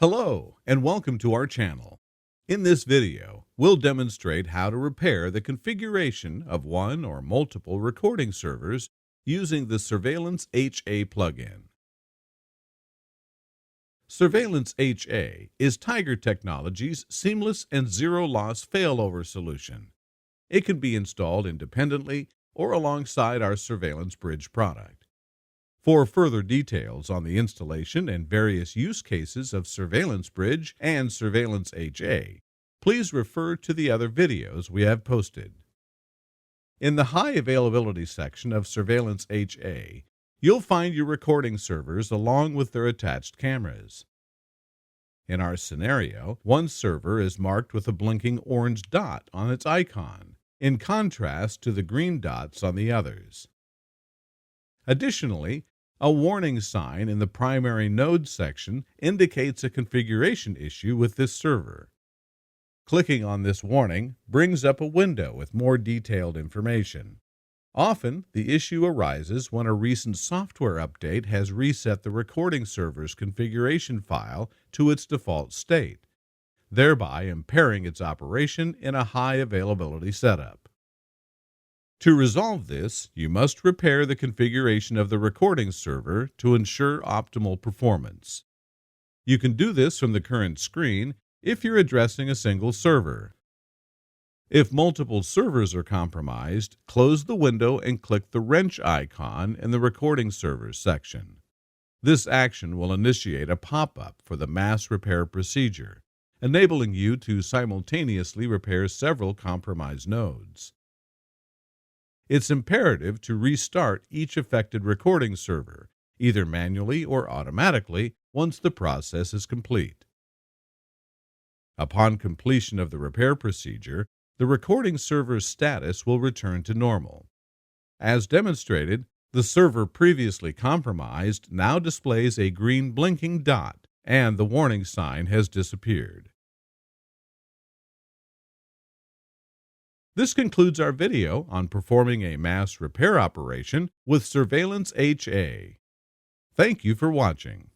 Hello, and welcome to our channel. In this video, we'll demonstrate how to repair the configuration of one or multiple recording servers using the Surveillance HA plugin. Surveillance HA is Tiger Technologies' seamless and zero-loss failover solution. It can be installed independently or alongside our Surveillance Bridge product. For further details on the installation and various use cases of Surveillance Bridge and Surveillance HA, please refer to the other videos we have posted. In the High Availability section of Surveillance HA, you'll find your recording servers along with their attached cameras. In our scenario, one server is marked with a blinking orange dot on its icon, in contrast to the green dots on the others. Additionally, a warning sign in the Primary Node section indicates a configuration issue with this server. Clicking on this warning brings up a window with more detailed information. Often, the issue arises when a recent software update has reset the recording server's configuration file to its default state, thereby impairing its operation in a high availability setup. To resolve this, you must repair the configuration of the recording server to ensure optimal performance. You can do this from the current screen if you're addressing a single server. If multiple servers are compromised, close the window and click the wrench icon in the recording servers section. This action will initiate a pop-up for the mass repair procedure, enabling you to simultaneously repair several compromised nodes. It's imperative to restart each affected recording server, either manually or automatically, once the process is complete. Upon completion of the repair procedure, the recording server's status will return to normal. As demonstrated, the server previously compromised now displays a green blinking dot, and the warning sign has disappeared. This concludes our video on performing a mass repair operation with Surveillance HA. Thank you for watching.